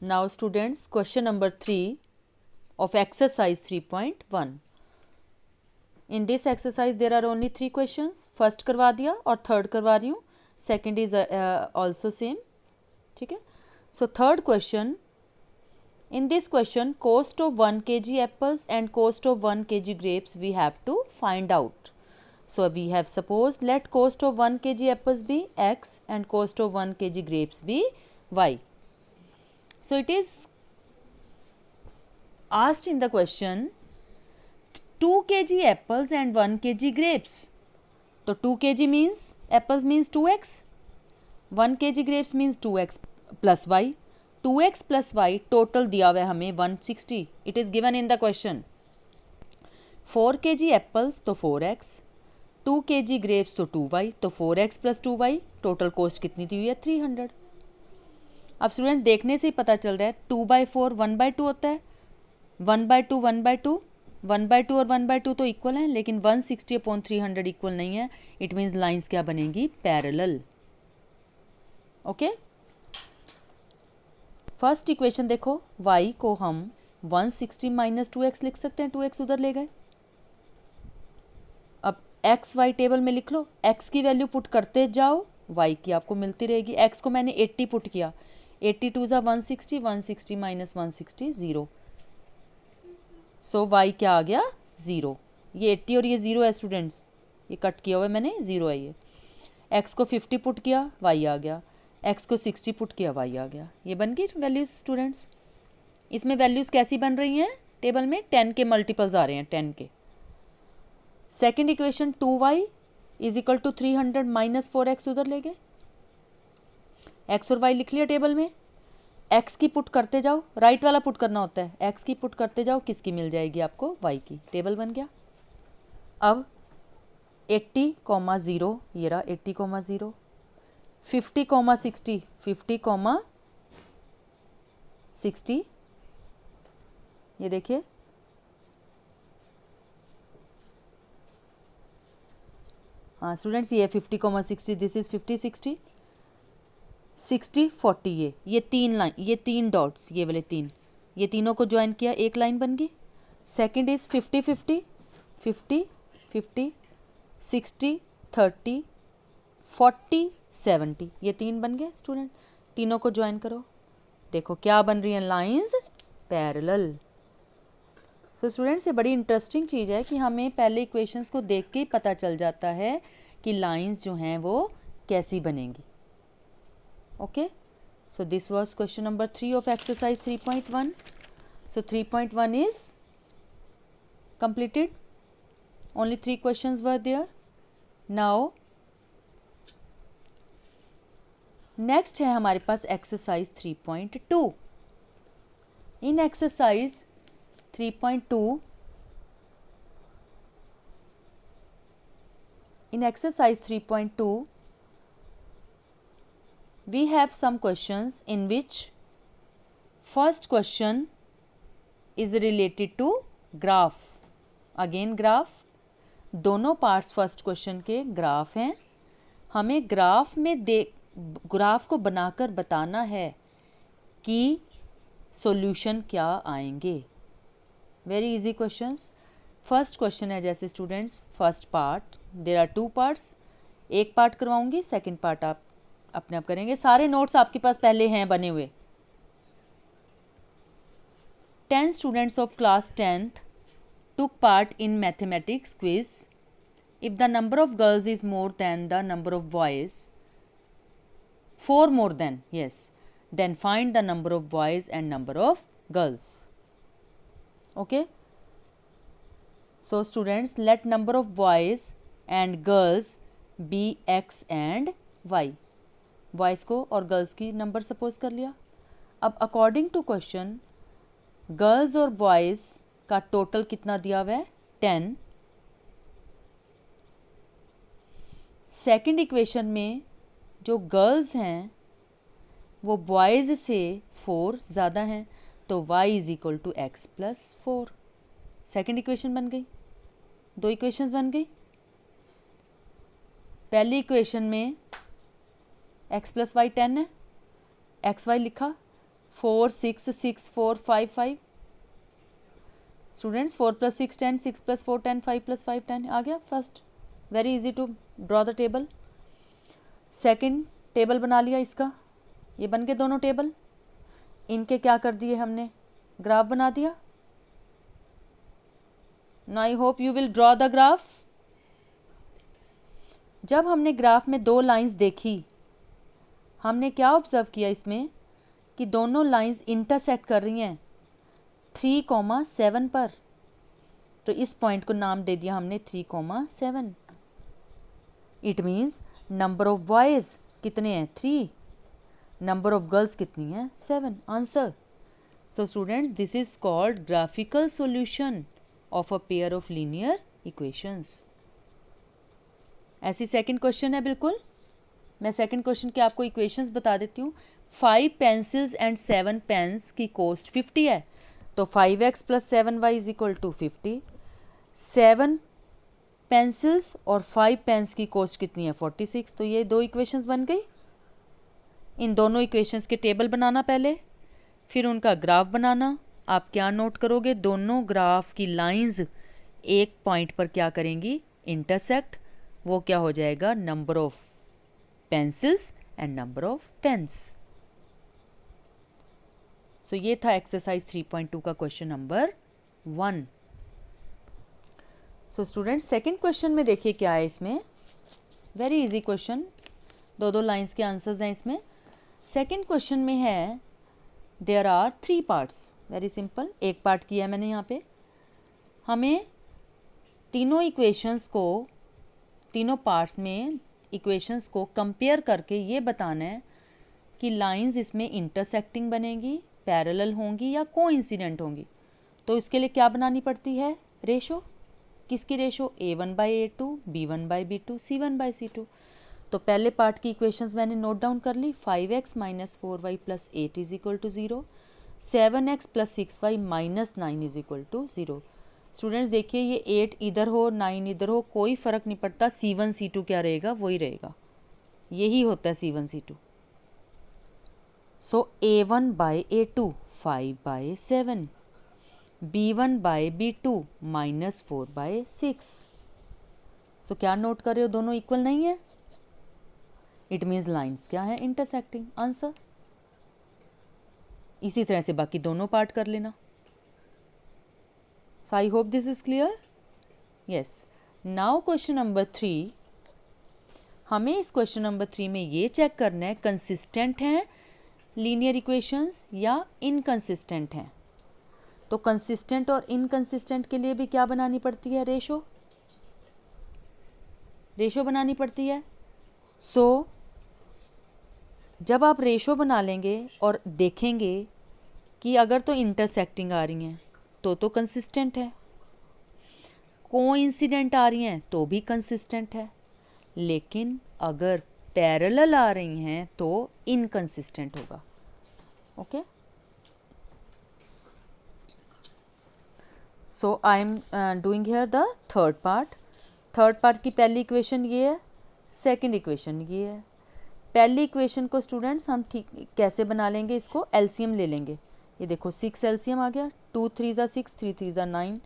Now students, question number 3 of exercise 3.1. In this exercise there are only 3 questions. First करवा दिया और third करवा रही हूँ. Second is also same. ठीक है. So third question. In this question, cost of 1 kg apples and cost of 1 kg grapes we have to find out. So we have supposed let cost of 1 kg apples be x and cost of 1 kg grapes be y. So it is asked in the question 2 kg apples and 1 kg grapes. So 2 kg means apples means 2x, 1 kg grapes means 2x plus y. 2x plus y total दिया हुआ है हमें 160. It is given in the question. 4 kg apples तो 4x, 2 kg grapes तो 2y, तो 4x plus 2y total cost कितनी दी हुई है 300. अब स्टूडेंट देखने से ही पता चल रहा है 2/4 1/2 होता है, 1/2 1/2, 1/2 और 1/2 तो इक्वल हैं, लेकिन 160/300 इक्वल नहीं है. इट मीन्स लाइन्स क्या बनेंगी पैरेलल. ओके. फर्स्ट इक्वेशन देखो, y को हम 160 माइनस 2x लिख सकते हैं, 2x उधर ले गए. अब x y टेबल में लिख लो, x की वैल्यू पुट करते जाओ, y की आपको मिलती रहेगी. x को मैंने 80 पुट किया, 82 ज़ा 160, 160 माइनस 160 0. सो y क्या आ गया 0. ये 80 और ये 0 है स्टूडेंट्स, ये कट किया हुआ है मैंने, 0 है ये. x को 50 पुट किया, y आ गया. x को 60 पुट किया, y आ गया. ये बन गई वैल्यूज़ स्टूडेंट्स. इसमें वैल्यूज़ कैसी बन रही हैं टेबल में, 10 के मल्टीपल्स आ रहे हैं, 10 के. Second equation 2y is equal to 300 minus 4x उधर ले गए. x और y लिख लिया टेबल में. x की पुट करते जाओ, राइट वाला पुट करना होता है. x की पुट करते जाओ, किसकी मिल जाएगी आपको, y की. टेबल बन गया. अब 80,0 ये रहा 80,0, 50,60, 50,60 ये देखिए. हाँ स्टूडेंट्स, ये 50,60, दिस इज 50 60 60 40. ये 3 लाइन, ये 3 डॉट्स, ये वाले 3, ये तीनों को ज्वाइन किया, एक लाइन बन गई. सेकंड इज 50 50 50 50 60 30 40 70, ये 3 बन गए स्टूडेंट. तीनों को ज्वाइन करो, देखो क्या बन रही हैं लाइंस पैरेलल. सो स्टूडेंट्स, ये बड़ी इंटरेस्टिंग चीज़ है कि हमें पहले इक्वेशंस को देख के ही पता चल जाता है कि लाइंस जो हैं वो कैसी बनेंगी. Okay. So this was question number 3 of exercise 3.1. So 3.1 is completed. Only 3 questions were there. Now next है हमारे पास exercise 3.2. In exercise 3.2, in exercise 3.2 we have some questions in which first question is related to graph. Again graph, दोनों parts first question के graph हैं. हमें graph को बनाकर बताना है कि सॉल्यूशन क्या आएंगे. Very easy questions. First question है जैसे students, first part, there are 2 parts. एक पार्ट करवाऊंगी, सेकंड पार्ट आप अपने आप करेंगे. सारे नोट्स आपके पास पहले हैं बने हुए. 10 students of class 10th took part in mathematics quiz. If the number of girls is more than the number of boys, 4 more than, yes, then find the number of boys and number of girls. Okay. So students, let number of boys and girls be x and y. Boys को और girls की number suppose कर लिया. अब according to question girls और boys का total कितना दिया हुआ है 10. सेकेंड इक्वेशन में जो गर्ल्स हैं वो बॉयज़ से 4 ज़्यादा हैं, तो y is equal to X plus 4. Second equation बन गई. 2 इक्वेशंस बन गई. पहली इक्वेशन में x प्लस वाई 10 है, एक्स वाई लिखा, 4 6 6 4 5 5 स्टूडेंट्स 4 + 6 10, 6 + 4 10, 5 + 5 10 आ गया first. Very easy to draw the table. Second table बना लिया इसका, ये बन गए दोनों टेबल। इनके क्या कर दिए हमने, ग्राफ बना दिया। Now I hope you will draw the graph. जब हमने ग्राफ में दो लाइंस देखी, हमने क्या ऑब्जर्व किया इसमें कि दोनों लाइंस इंटरसेक्ट कर रही हैं 3,7 पर। तो इस पॉइंट को नाम दे दिया हमने 3,7। It means number of boys कितने हैं 3, नंबर ऑफ गर्ल्स कितनी है 7। Answer. So students this is called graphical solution of a pair of linear equations. ऐसी सेकंड क्वेश्चन है बिल्कुल। मैं सेकंड क्वेश्चन के आपको इक्वेशंस बता देती हूँ। 5 पेंसिल्स एंड 7 पेन्स की कॉस्ट 50 है, तो 5x + 7y = 50। 7 पेंसिल्स और 5 पेन्स की कॉस्ट कितनी है 46। तो ये दो इक्वेशंस बन गई। इन दोनों इक्वेशंस के टेबल बनाना पहले, फिर उनका ग्राफ बनाना। आप क्या नोट करोगे, दोनों ग्राफ की लाइंस एक पॉइंट पर क्या करेंगी, इंटरसेक्ट। वो क्या हो जाएगा, number of pencils and number of pens. So ये था एक्सरसाइज 3.2 का question number 1। So students second question में देखिए क्या है इसमें। वेरी इजी क्वेश्चन, दो लाइंस के आंसर्स हैं इसमें। सेकंड क्वेश्चन में है there are 3 parts. Very simple, एक पार्ट किया है मैंने यहाँ पे। हमें तीनों इक्वेशंस को, तीनों पार्ट्स में इक्वेशंस को कंपेयर करके ये बताना है कि लाइंस इसमें इंटरसेक्टिंग बनेगी, पैरेलल होंगी या कोइंसिडेंट होंगी। तो इसके लिए क्या बनानी पड़ती है, रेशो। किसकी रेशो, A1/A2, B1/B2, C1/C2। तो पहले पार्ट की इक्वेशंस मैंने नोट डाउन कर ली। 5x - 4y + 8 = 0, 7x + 6y - 9 = 0। Students देखिए ये 8 इधर हो 9 इधर हो कोई फ़र्क नहीं पड़ता, C1 C2 क्या रहेगा, वही रहेगा। यही होता है C1 C2। सो A1/A2 5/7, B1/B2 -4/6। सो क्या नोट कर रहे हो, दोनों इक्वल नहीं है। इट मीन्स लाइंस क्या है, इंटरसेक्टिंग। आंसर। इसी तरह से बाकी दोनों पार्ट कर लेना। So I hope this is clear. Yes, now question number 3। हमें इस क्वेश्चन नंबर 3 में ये चेक करना है कंसिस्टेंट हैं लीनियर इक्वेशंस या इनकंसिस्टेंट हैं। तो कंसिस्टेंट और इनकंसिस्टेंट के लिए भी क्या बनानी पड़ती है, रेशो। रेशो बनानी पड़ती है। सो जब आप रेशो बना लेंगे और देखेंगे कि अगर तो इंटरसेक्टिंग आ रही हैं तो कंसिस्टेंट है, कोइंसिडेंट आ रही हैं तो भी कंसिस्टेंट है, लेकिन अगर पैरेलल आ रही हैं तो इनकंसिस्टेंट होगा। Okay, so I am doing here the third part. Third part की पहली इक्वेशन ये है, सेकंड इक्वेशन ये है। पहली इक्वेशन को स्टूडेंट्स हम ठीक कैसे बना लेंगे, इसको एलसीएम ले लेंगे। ये देखो 6 एलसीएम आ गया, 2 3 ज़ा 6, 3 3 ज़ा 9,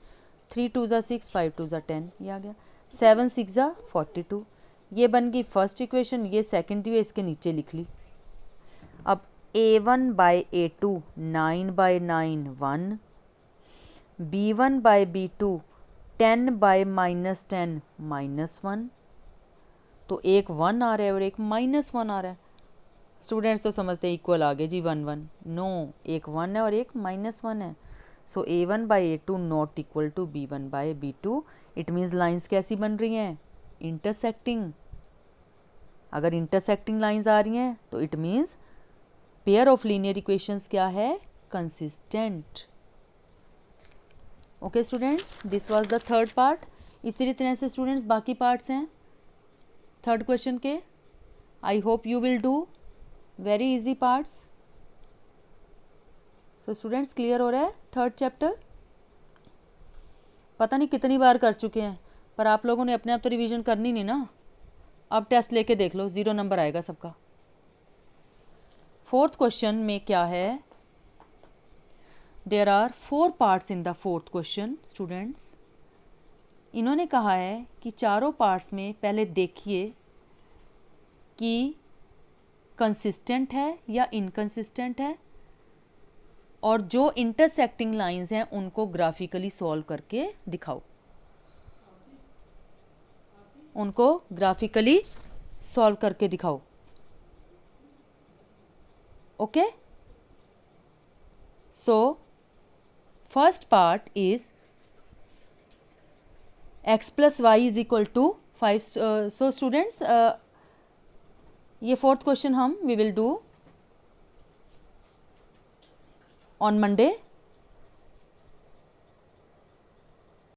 3 2 ज़ा 6, 5 2 ज़ा 10, ये आ गया। 7 6 ज़ा 42, ये बन गई फर्स्ट इक्वेशन। ये सेकंड दी है, इसके नीचे लिख ली। अब A1/A2 9/9 1, B1/B2 10/-10 -1। तो एक 1 आ रहा है और एक -1 आ रहा है। स्टूडेंट्स तो समझते हैं इक्वल आ गए जी 1 1। नो, एक 1 है और एक -1 है। So A1/A2 not equal to B1/B2। It means lines कैसी बन रही हैं, इंटरसेक्टिंग। अगर इंटरसेक्टिंग लाइंस आ रही हैं तो it means pair of linear equations क्या है, consistent. Okay students, this was the third part. इसी तरह से स्टूडेंट्स बाकी पार्ट्स हैं थर्ड क्वेश्चन के। I hope you will do very easy parts. So students clear हो रहा है थर्ड चैप्टर। पता नहीं कितनी बार कर चुके हैं, पर आप लोगों ने अपने आप तो रिवीजन करनी नहीं ना। अब टेस्ट लेके देख लो, 0 नंबर आएगा सबका। फोर्थ क्वेश्चन में क्या है, there are 4 parts in the fourth question students. इन्होंने कहा है कि चारों पार्ट्स में पहले देखिए कि कंसिस्टेंट है या इनकंसिस्टेंट है, और जो इंटरसेक्टिंग लाइंस हैं उनको ग्राफिकली सॉल्व करके दिखाओ, उनको ग्राफिकली सॉल्व करके दिखाओ। Okay, so first part is x plus Y is equal to 5। So students, ये फोर्थ क्वेश्चन हम we will do on Monday.